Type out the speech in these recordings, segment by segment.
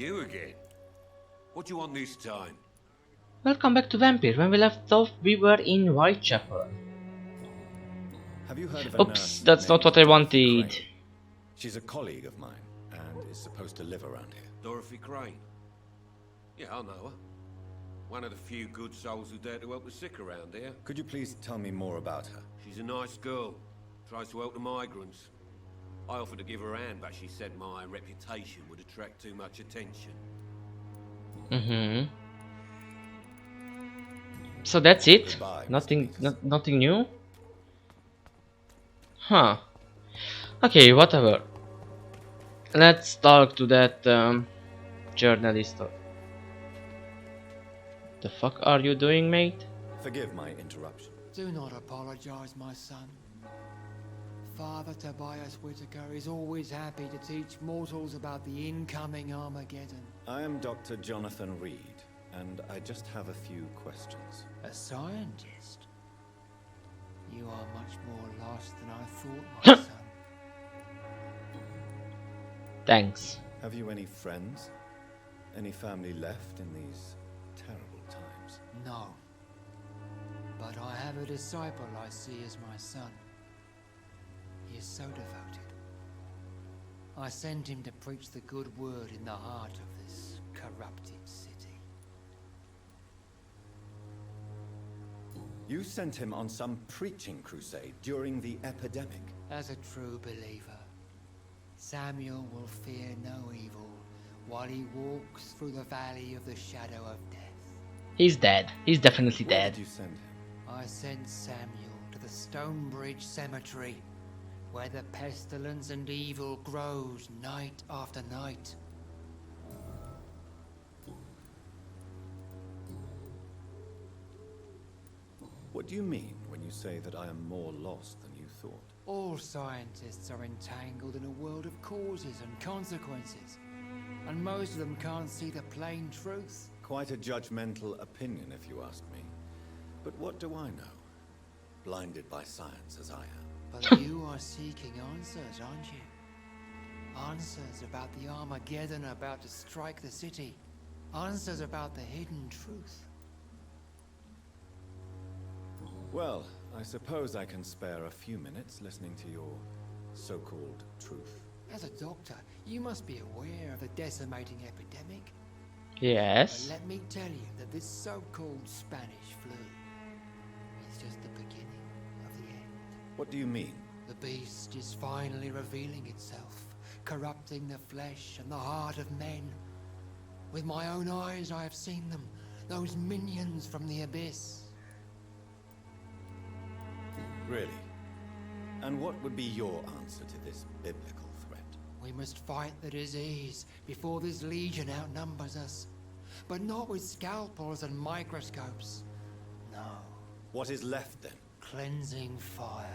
You again? What do you want this time? Welcome back to Vampyr. When we left off, we were in Whitechapel. Have you heard of a Oops, nurse that's not named what I Dorothy wanted. Crane? She's a colleague of mine and is supposed to live around here. Dorothy Crane? Yeah, I know her. One of the few good souls who dare to help the sick around here. Could you please tell me more about her? She's a nice girl. Tries to help the migrants. I offered to give her a hand, but she said my reputation would attract too much attention. So that's it? Goodbye, Mr. Nothing, Peters. nothing new? Huh. Okay, whatever. Let's talk to that journalist. The fuck are you doing, mate? Forgive my interruption. Do not apologize, my son. Father Tobias Whitaker is always happy to teach mortals about the incoming Armageddon. I am Dr. Jonathan Reed, and I just have a few questions. A scientist? You are much more lost than I thought, my son. Thanks. Have you any friends? Any family left in these terrible times? No. But I have a disciple I see as my son. He is so devoted. I sent him to preach the good word in the heart of this corrupted city. You sent him on some preaching crusade during the epidemic. As a true believer, Samuel will fear no evil while he walks through the valley of the shadow of death. He's dead. He's definitely Where dead. did you send him? I sent Samuel to the Stonebridge Cemetery, where the pestilence and evil grows night after night. What do you mean when you say that I am more lost than you thought? All scientists are entangled in a world of causes and consequences, and most of them can't see the plain truth. Quite a judgmental opinion, if you ask me. But what do I know? Blinded by science as I am. But you are seeking answers, aren't you? Answers about the Armageddon about to strike the city. Answers about the hidden truth. Well, I suppose I can spare a few minutes listening to your so-called truth. As a doctor, you must be aware of the decimating epidemic. Yes. But let me tell you that this so-called Spanish flu is just the beginning of the end. What do you mean? The beast is finally revealing itself, corrupting the flesh and the heart of men. With my own eyes I have seen them, those minions from the abyss. Really? And what would be your answer to this biblical threat? We must fight the disease before this legion outnumbers us. But not with scalpels and microscopes. No, What is left then? cleansing fire.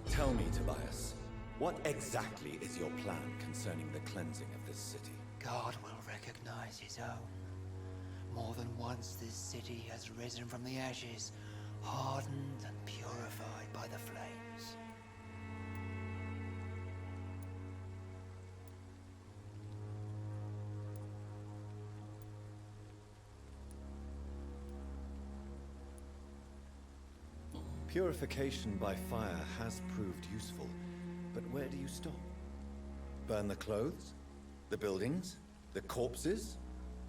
Tell me, Tobias, what exactly is your plan concerning the cleansing of this city? God will recognize his own. More than once this city has risen from the ashes, hardened and purified by the flames. Purification by fire has proved useful, but where do you stop? Burn the clothes? The buildings? The corpses?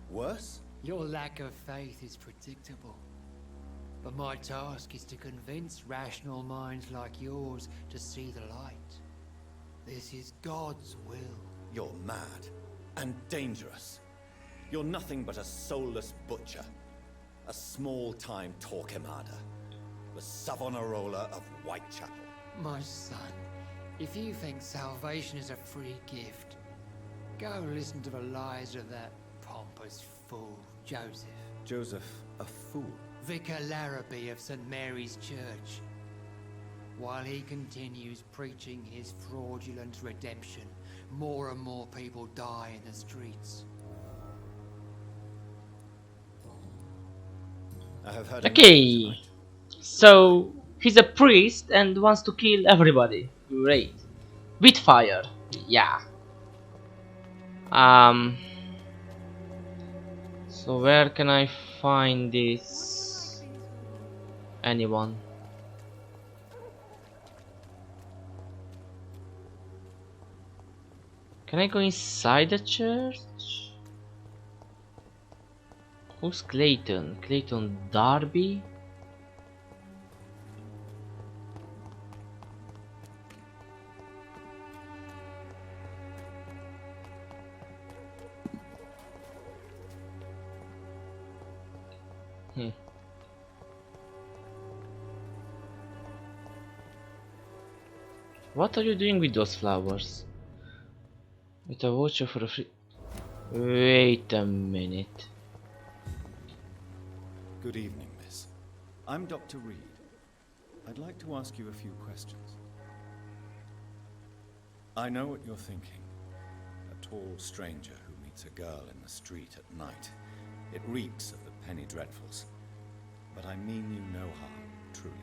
Worse? Your lack of faith is predictable. But my task is to convince rational minds like yours to see the light. This is God's will. You're mad and dangerous. You're nothing but a soulless butcher. A small-time Torquemada. The Savonarola of Whitechapel. My son, if you think salvation is a free gift, go listen to the lies of that pompous fool, Joseph. Joseph, a fool. Vicar Larrabee of St. Mary's Church. While he continues preaching his fraudulent redemption, more and more people die in the streets. I have heard Okay. enough tonight. So he's a priest and wants to kill everybody. Great. With fire. Yeah. So where can I find this? Anyone? Can I go inside the church? Who's Clayton? Clayton Darby? What are you doing with those flowers? With a voucher for a free... Wait a minute. Good evening, miss. I'm Dr. Reed. I'd like to ask you a few questions. I know what you're thinking. A tall stranger who meets a girl in the street at night. It reeks of the penny dreadfuls. But I mean you no harm, truly.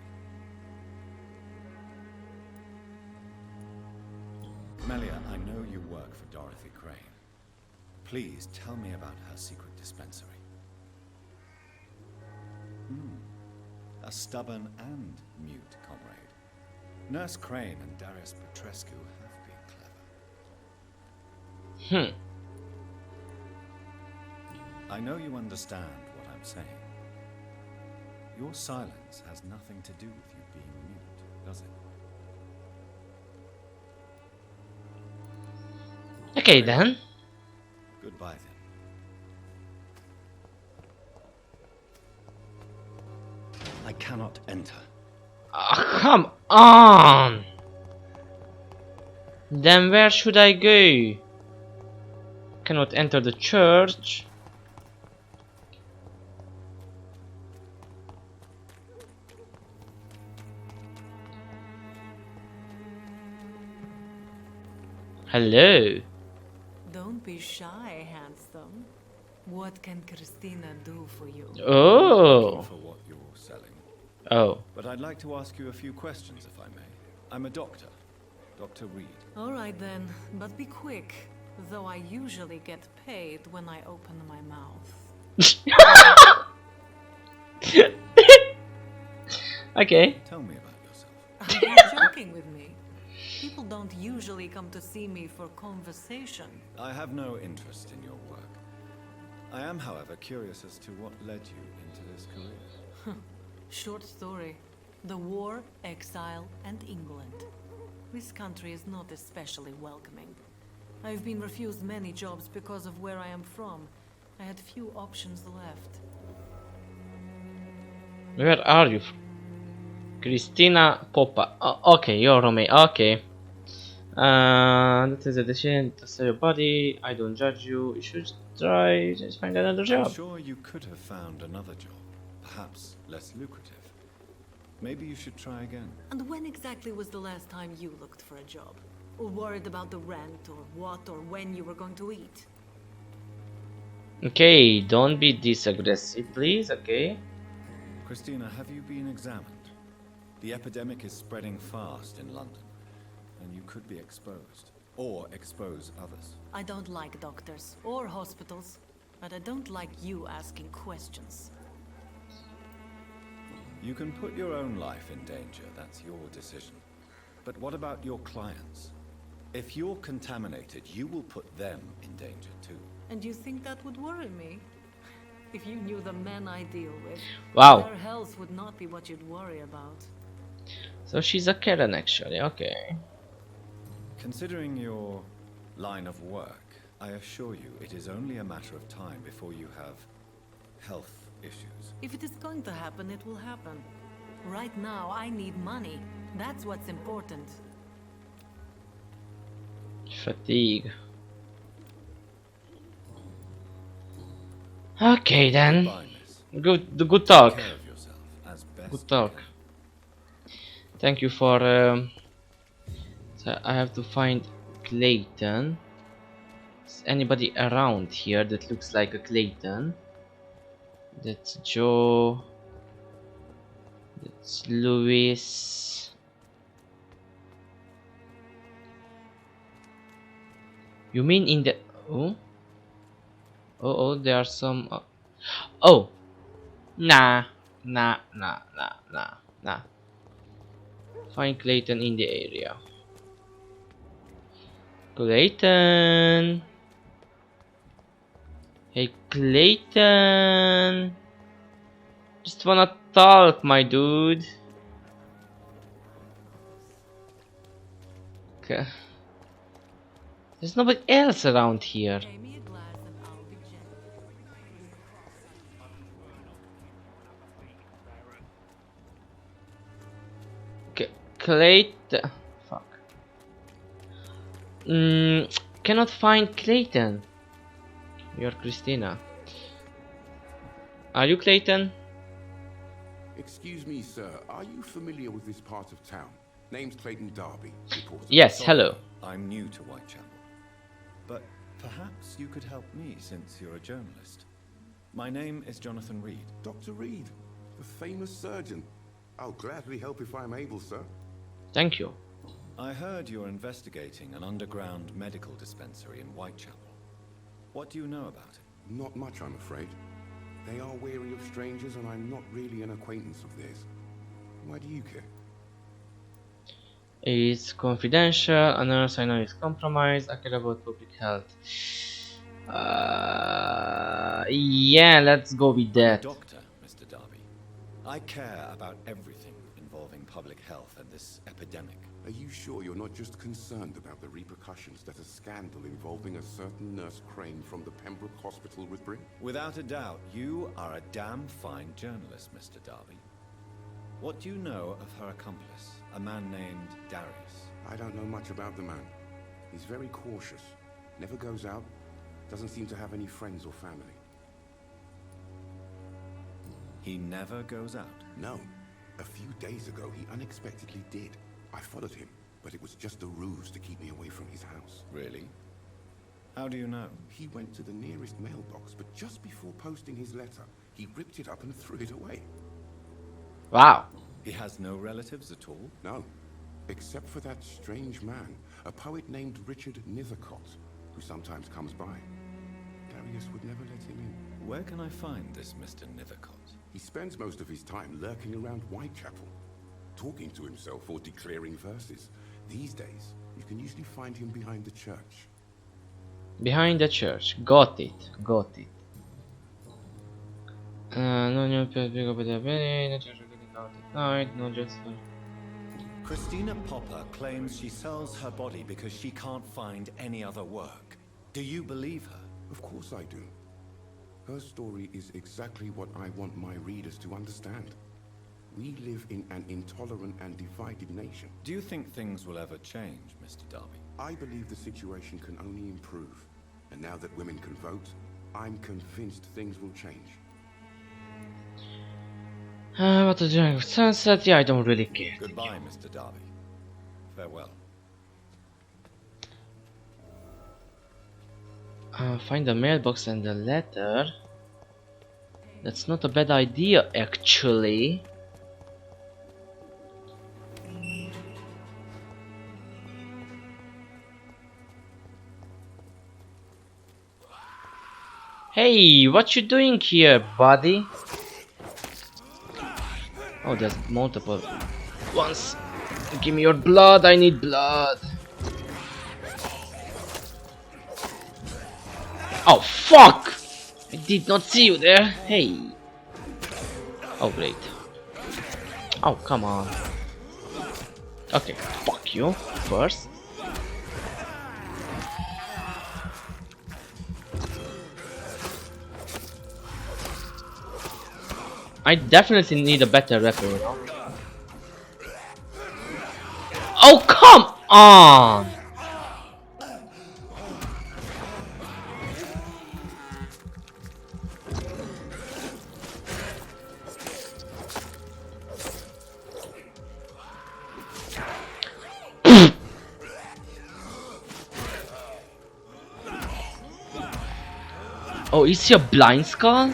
Melia, I know you work for Dorothy Crane. Please tell me about her secret dispensary. A stubborn and mute comrade. Nurse Crane and Darius Petrescu have been clever. I know you understand what I'm saying. Your silence has nothing to do with you being mute, does it? Okay then. Goodbye then. I cannot enter. Oh, come on! Then where should I go? Cannot enter the church. Hello. Don't be shy, handsome. What can Christina do for you? Oh. For what you're selling. Oh. But I'd like to ask you a few questions, if I may. I'm a doctor. Dr. Reed. All right then, but be quick. Though I usually get paid when I open my mouth. Okay. Tell me about yourself. Are you joking with me? People don't usually come to see me for conversation. I have no interest in your work. I am, however, curious as to what led you into this career. Short story. The war, exile, and England. This country is not especially welcoming. I've been refused many jobs because of where I am from. I had few options left. Where are you? Christina Poppa. Oh, okay, you're Romania. Okay. That is a decision to sell your body. I don't judge you. You should try to find another I'm job. sure you could have found another job, perhaps less lucrative. Maybe you should try again. And when exactly was the last time you looked for a job? Or worried about the rent, or what, or when you were going to eat? Okay, don't be this aggressive, please. Okay. Christina, have you been examined? The epidemic is spreading fast in London, and you could be exposed, or expose others. I don't like doctors or hospitals, but I don't like you asking questions. You can put your own life in danger, that's your decision. But what about your clients? If you're contaminated, you will put them in danger too. And you think that would worry me? If you knew the men I deal with, Wow. their health would not be what you'd worry about. So she's a Karen actually. Okay. Considering your line of work, I assure you it is only a matter of time before you have health issues. If it is going to happen, it will happen. Right now, I need money. That's what's important. Fatigue. Okay then. Goodbye, miss. Good talk. Take care of yourself as best Good you talk. can. Thank you for. So I have to find Clayton. Is anybody around here that looks like a Clayton? That's Joe. That's Louis. You mean in the... Oh? Oh, there are some... Oh! Nah. Nah. Find Clayton in the area. Clayton! Hey, Clayton! Just wanna talk, my dude. Okay. There's nobody else around here. Pay me a glass and I'll be gentle. Clayton. Fuck. Cannot find Clayton. You're Christina. Are you Clayton? Excuse me, sir. Are you familiar with this part of town? Name's Clayton Darby. reporter. Yes, Sorry, hello. I'm new to Whitechapel. But perhaps you could help me since you're a journalist. My name is Jonathan Reed. Dr. Reed, the famous surgeon. I'll gladly help if I'm able, sir. Thank you. I heard you're investigating an underground medical dispensary in Whitechapel. What do you know about it? Not much, I'm afraid. They are wary of strangers, and I'm not really an acquaintance of theirs. Why do you care? It's confidential. A nurse I know is compromised. I care about public health. Yeah, let's go with I'm a that. doctor, Mr. Darby. I care about everything involving public health and this epidemic. Are you sure you're not just concerned about the repercussions that a scandal involving a certain nurse Crane from the Pembroke Hospital would bring? Without a doubt, you are a damn fine journalist, Mr. Darby. What do you know of her accomplice, a man named Darius? I don't know much about the man. He's very cautious, never goes out, doesn't seem to have any friends or family. He never goes out. No. A few days ago, he unexpectedly did. I followed him, but it was just a ruse to keep me away from his house. Really? How do you know? He went to the nearest mailbox, but just before posting his letter, he ripped it up and threw it away. Wow. He has no relatives at all? No, except for that strange man, a poet named Richard Nethercott, who sometimes comes by. Darius would never let him in. Where can I find this Mr. Nethercott? He spends most of his time lurking around Whitechapel, talking to himself or declaring verses. These days, you can usually find him behind the church. Behind the church. Got it. Got it. No new pick up the penny. The church getting out at night. No just for... Christina Popper claims she sells her body because she can't find any other work. Do you believe her? Of course I do. Her story is exactly what I want my readers to understand. We live in an intolerant and divided nation. Do you think things will ever change, Mr. Darby? I believe the situation can only improve. And now that women can vote, I'm convinced things will change. What a drink of sunset? Yeah, I don't really care. Goodbye, Mr. Darby. Farewell. Find the mailbox and the letter. That's not a bad idea, actually. Hey, what you doing here, buddy? Oh, there's multiple ones. Give me your blood, I need blood. Oh, fuck! I did not see you there. Hey. Oh, great. Oh, come on. Okay, fuck you first. I definitely need a better weapon, you know? Oh, come on! Oh, is he a blind skull?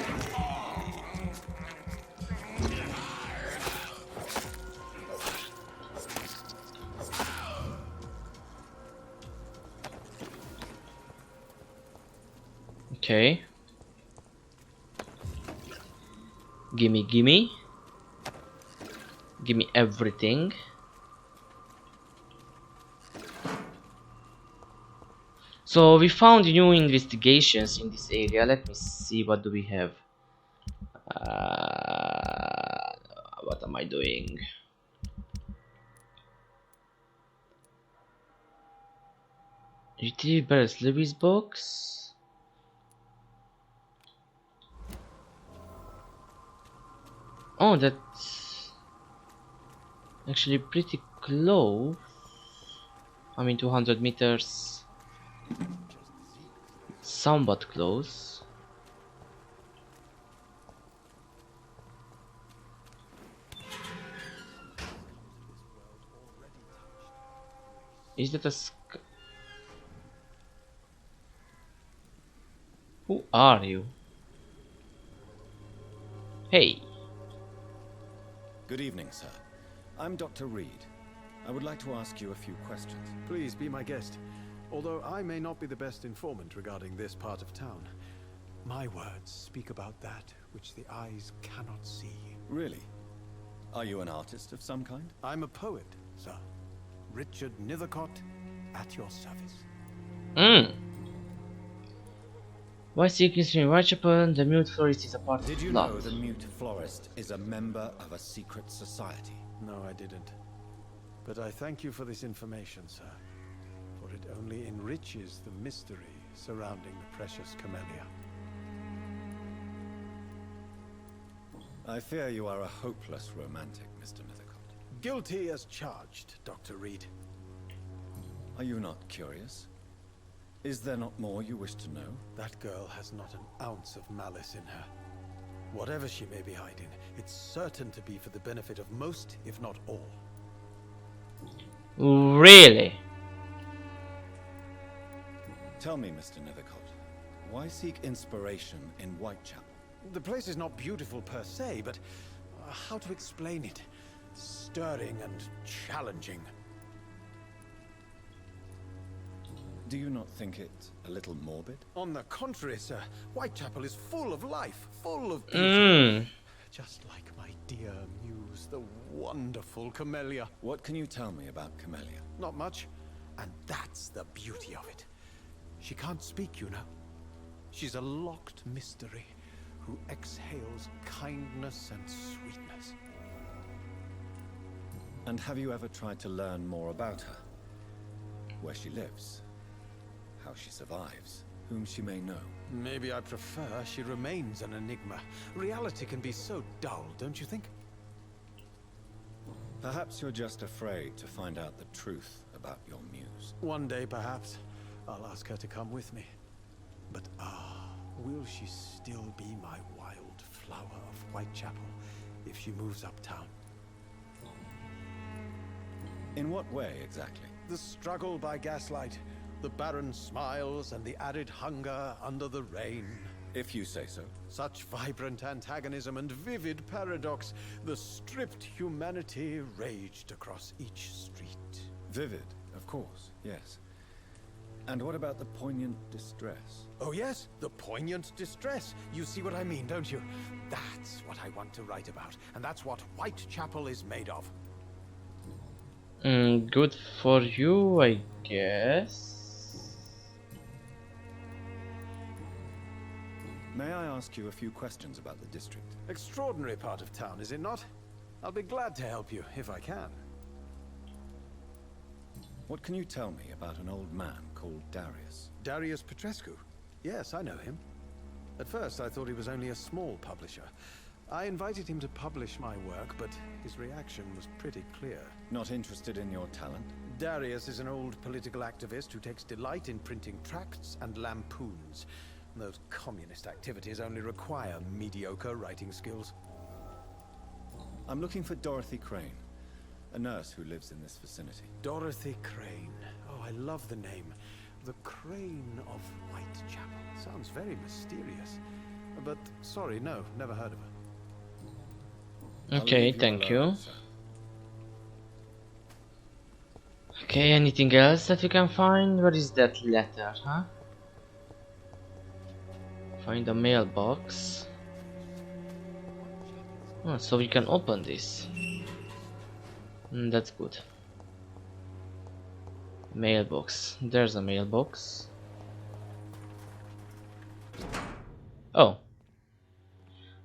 Okay. Gimme, gimme. Gimme everything. So we found new investigations in this area. Let me see, what do we have? What am I doing? Retrieve Barrett's Lewis box. Oh, that's actually pretty close. I mean, 200 meters. Somewhat close. Is that a Who are you? Hey. Good evening, sir. I'm Dr. Reed. I would like to ask you a few questions. Please be my guest. Although I may not be the best informant regarding this part of town, my words speak about that which the eyes cannot see. Really? Are you an artist of some kind? I'm a poet, sir. Richard Nethercott, at your service. Why seeking in Whitechapel? The mute florist is a part Did of you plot. know the mute florist is a member of a secret society? No, I didn't. But I thank you for this information, sir. For it only enriches the mystery surrounding the precious camellia. I fear you are a hopeless romantic, Mr. Nethercott. Guilty as charged, Dr. Reed. Are you not curious? Is there not more you wish to know? That girl has not an ounce of malice in her. Whatever she may be hiding, it's certain to be for the benefit of most, if not all. Really? Tell me, Mr. Nethercott, why seek inspiration in Whitechapel? The place is not beautiful per se, but how to explain it? Stirring and challenging. Do you not think it a little morbid? On the contrary, sir, Whitechapel is full of life, full of beauty. Just like my dear muse, the wonderful Camellia. What can you tell me about Camellia? Not much, and that's the beauty of it. She can't speak, you know. She's a locked mystery who exhales kindness and sweetness. And have you ever tried to learn more about her? Where she lives? How she survives? Whom she may know? Maybe I prefer she remains an enigma. Reality can be so dull, don't you think? Perhaps you're just afraid to find out the truth about your muse. One day, perhaps, I'll ask her to come with me. But will she still be my wild flower of Whitechapel if she moves uptown? In what way, exactly? The struggle by gaslight, the barren smiles and the added hunger under the rain. If you say so. Such vibrant antagonism and vivid paradox, the stripped humanity raged across each street. Vivid, of course, yes. And what about the poignant distress? Oh yes, the poignant distress. You see what I mean, don't you? That's what I want to write about, and that's what Whitechapel is made of. Good for you, I guess. May I ask you a few questions about the district? Extraordinary part of town, is it not? I'll be glad to help you, if I can. What can you tell me about an old man called Darius? Darius Petrescu? Yes, I know him. At first, I thought he was only a small publisher. I invited him to publish my work, but his reaction was pretty clear. Not interested in your talent? Darius is an old political activist who takes delight in printing tracts and lampoons. Those communist activities only require mediocre writing skills. I'm looking for Dorothy Crane, a nurse who lives in this vicinity. Dorothy Crane. Oh, I love the name. The Crane of Whitechapel. Sounds very mysterious. But, sorry, no, never heard of her. Okay, thank you. Alone, sir. Okay, anything else that we can find? What is that letter, huh? Find a mailbox. Oh, so we can open this. That's good. Mailbox. There's a mailbox. Oh.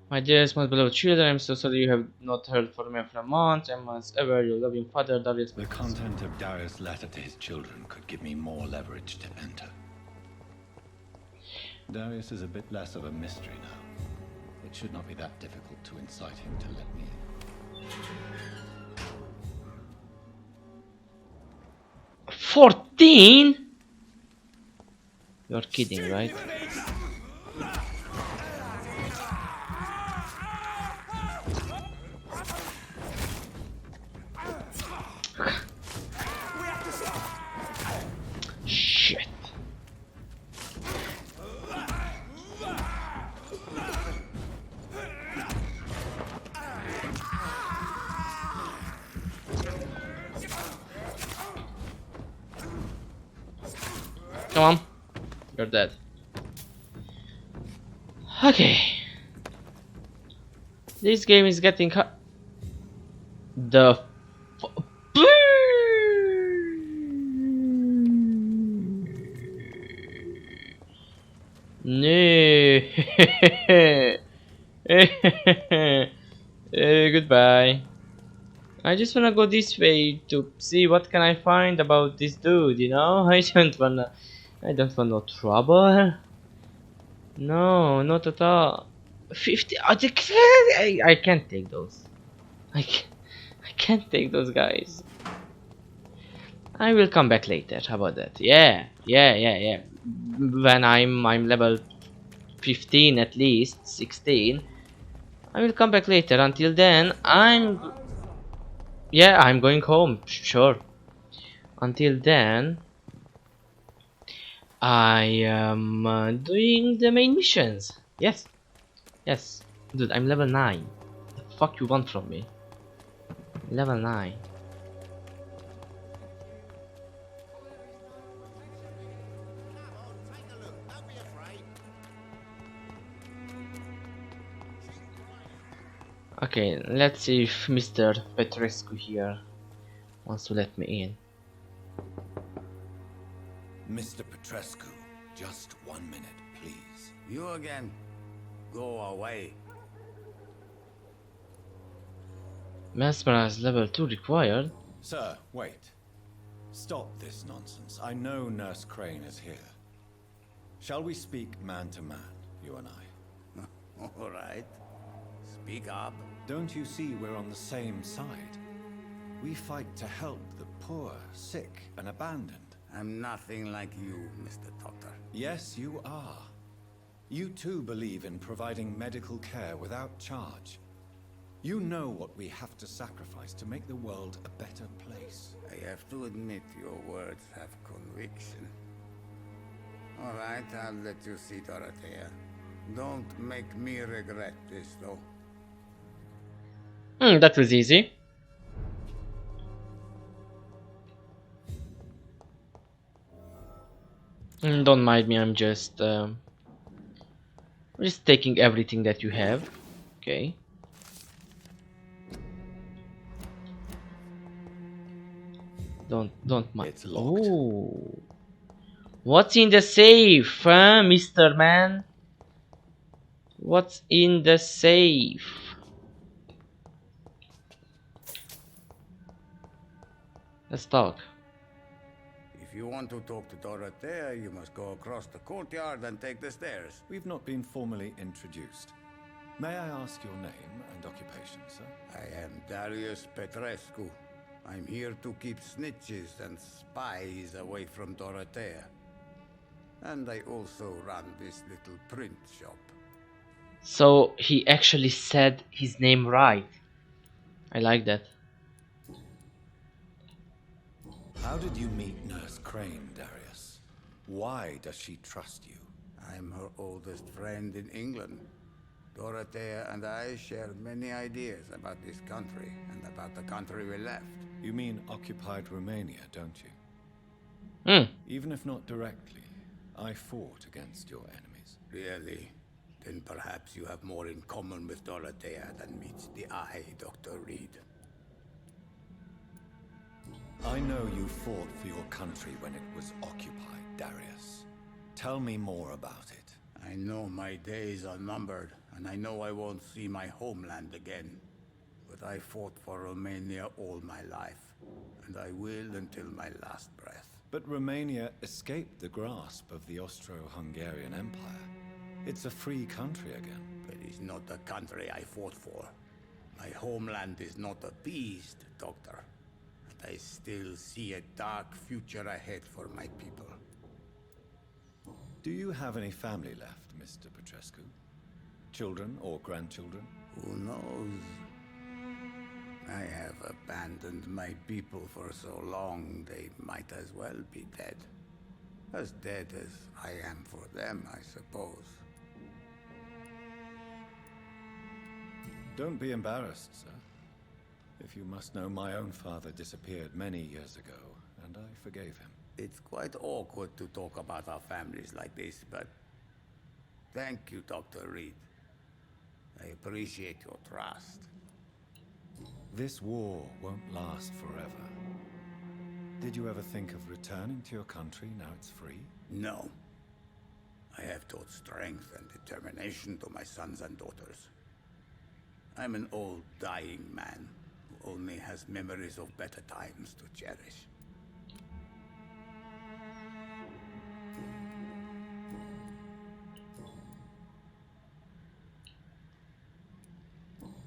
My dearest, most beloved children, I'm so sorry you have not heard from me for a month. I'm as ever your loving father, Darius. The content of Darius' letter to his children could give me more leverage to enter. Darius is a bit less of a mystery now. It should not be that difficult to incite him to let me in. 14? You're kidding, right? Shit. Come on. You're dead. Okay. This game is getting the no. Goodbye. I just wanna go this way to see what can I find about this dude, you know? I don't want no trouble. No, not at all. 50. I can't take those. I can't take those guys. I will come back later. How about that? Yeah. When I'm level 15 at least, 16. I will come back later. Until then, I'm going home. Sure. Until then, I am doing the main missions. Yes. Dude, I'm level 9. The fuck you want from me? Level 9. Okay, let's see if Mr. Petrescu here wants to let me in. Mr. Petrescu, just 1 minute, please. You again? Go away. Mesmerize level 2 required. Sir, wait. Stop this nonsense. I know Nurse Crane is here. Shall we speak man to man, you and I? All right. Speak up. Don't you see we're on the same side? We fight to help the poor, sick, and abandoned. I'm nothing like you, Mr. Doctor. Yes, you are. You too believe in providing medical care without charge. You know what we have to sacrifice to make the world a better place. I have to admit your words have conviction. All right, I'll let you see Dorothea. Don't make me regret this, though. That was easy. Don't mind me, I'm just taking everything that you have. Okay. Don't mind. It's locked. Oh. What's in the safe, huh, Mr. Man? What's in the safe? Let's talk. If you want to talk to Dorothea, you must go across the courtyard and take the stairs. We've not been formally introduced. May I ask your name and occupation, sir? I am Darius Petrescu. I'm here to keep snitches and spies away from Dorothea. And I also run this little print shop. So he actually said his name right. I like that. How did you meet Nurse Crane, Darius? Why does she trust you? I'm her oldest friend in England. Dorothea and I share many ideas about this country and about the country we left. You mean occupied Romania, don't you? Hmm. Even if not directly, I fought against your enemies. Really? Then perhaps you have more in common with Dorothea than meets the eye, Dr. Reed. I know you fought for your country when it was occupied, Darius. Tell me more about it. I know my days are numbered, and I know I won't see my homeland again. But I fought for Romania all my life, and I will until my last breath. But Romania escaped the grasp of the Austro-Hungarian Empire. It's a free country again. It is not the country I fought for. My homeland is not appeased, Doctor. And I still see a dark future ahead for my people. Do you have any family left, Mr. Petrescu? Children or grandchildren? Who knows? I have abandoned my people for so long, they might as well be dead. As dead as I am for them, I suppose. Don't be embarrassed, sir. If you must know, my own father disappeared many years ago, and I forgave him. It's quite awkward to talk about our families like this, but thank you, Dr. Reed. I appreciate your trust. This war won't last forever. Did you ever think of returning to your country now it's free? No. I have taught strength and determination to my sons and daughters. I'm an old, dying man who only has memories of better times to cherish.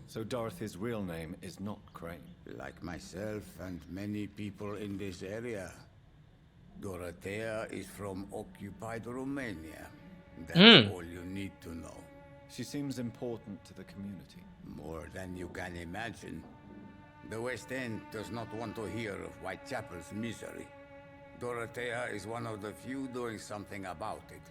So Dorothy's real name is not Crane. Like myself and many people in this area, Dorothea is from occupied Romania. That's all you need to know. She seems important to the community. More than you can imagine. The West End does not want to hear of Whitechapel's misery. Dorothea is one of the few doing something about it.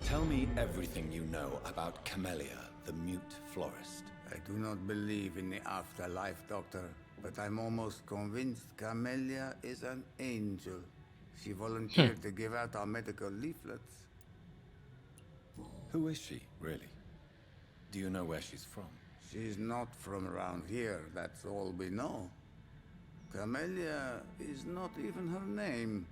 Tell me everything you know about Camellia, the mute florist. I do not believe in the afterlife, Doctor, but I'm almost convinced Camellia is an angel. She volunteered to give out our medical leaflets. Who is she, really? Do you know where she's from? She's not from around here, that's all we know. Camellia is not even her name.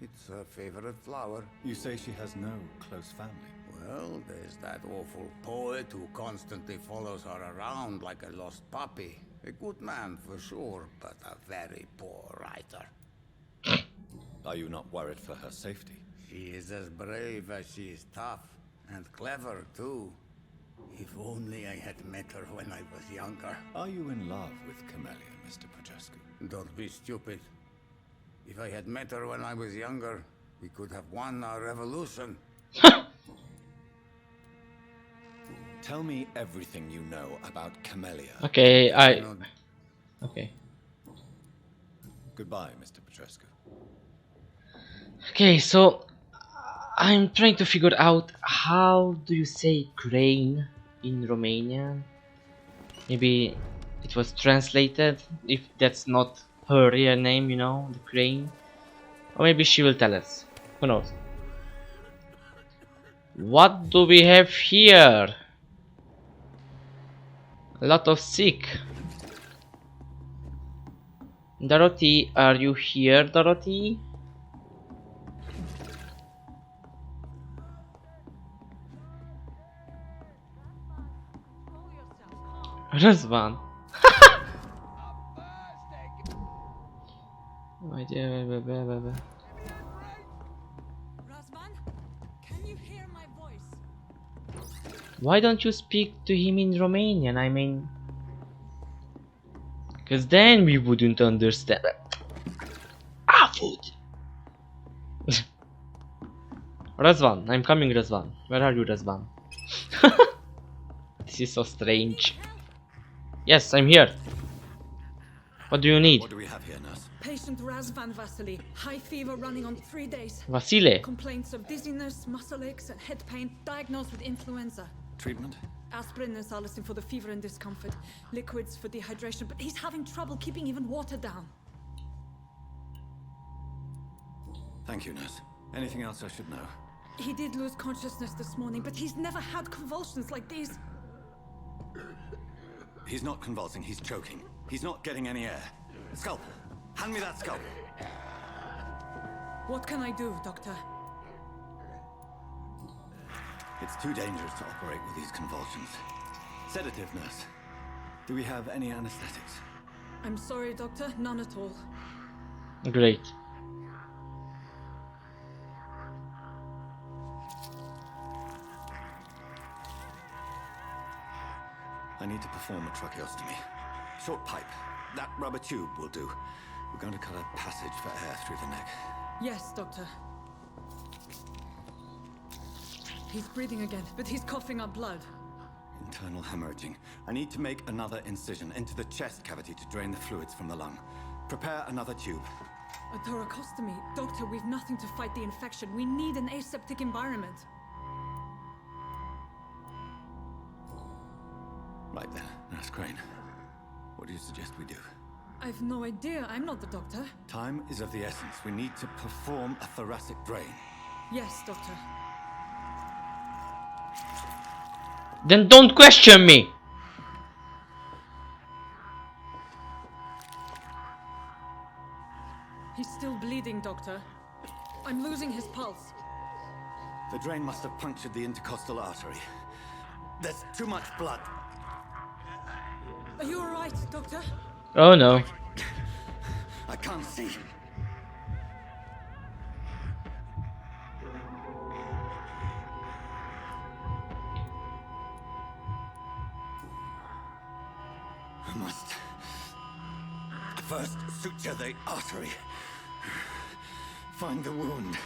It's her favorite flower. You say she has no close family. Well, there's that awful poet who constantly follows her around like a lost puppy. A good man for sure, but a very poor writer. Are you not worried for her safety? She is as brave as she is tough, and clever too. If only I had met her when I was younger. Are you in love with Camellia, Mr. Petrescu? Don't be stupid. If I had met her when I was younger, we could have won our revolution. Tell me everything you know about Camellia. Okay, Okay. Goodbye, Mr. Petrescu. Okay, so I'm trying to figure out how do you say crane in Romanian. Maybe it was translated, if that's not her real name, you know, the crane. Or maybe she will tell us. Who knows? What do we have here? A lot of sick. Dorothy, are you here, Dorothy? Razvan. Razvan, can you hear my voice? Why don't you speak to him in Romanian? I mean, because then we wouldn't understand. Ah, food. Razvan, I'm coming, Razvan. Where are you, Razvan? This is so strange. Yes, I'm here. What do you need? What do we have here, nurse? Patient Razvan Vasily. High fever running on 3 days. Vasile. Complaints of dizziness, muscle aches, and head pain. Diagnosed with influenza. Treatment? Aspirin and salicin for the fever and discomfort. Liquids for dehydration, but he's having trouble keeping even water down. Thank you, nurse. Anything else I should know? He did lose consciousness this morning, but he's never had convulsions like these. He's not convulsing, he's choking. He's not getting any air. Scalpel! Hand me that scalpel! What can I do, Doctor? It's too dangerous to operate with these convulsions. Sedative, nurse. Do we have any anesthetics? I'm sorry, Doctor, none at all. Great. I need to perform a tracheostomy. Short pipe. That rubber tube will do. We're going to cut a passage for air through the neck. Yes, Doctor. He's breathing again, but he's coughing up blood. Internal hemorrhaging. I need to make another incision into the chest cavity to drain the fluids from the lung. Prepare another tube. A thoracostomy. Doctor, we've nothing to fight the infection. We need an aseptic environment. Right then, Nurse Crane. What do you suggest we do? I've no idea. I'm not the doctor. Time is of the essence. We need to perform a thoracic drain. Yes, Doctor. Then don't question me! He's still bleeding, Doctor. I'm losing his pulse. The drain must have punctured the intercostal artery. There's too much blood. Are you alright, Doctor? Oh no. I can't see. I must first suture the artery. Find the wound.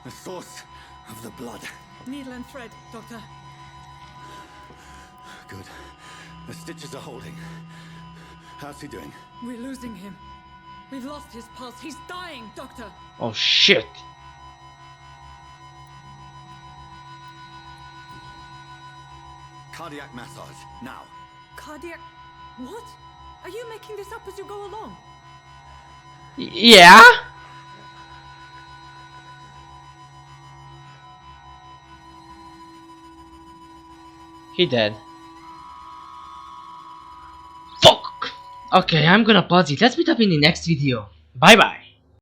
The source of the blood. Needle and thread, Doctor. Good. The stitches are holding. How's he doing? We're losing him. We've lost his pulse. He's dying, Doctor. Oh shit. Cardiac massage, now. Cardiac... What? Are you making this up as you go along? Yeah? He dead. Fuck! Okay, I'm gonna pause it. Let's meet up in the next video. Bye bye.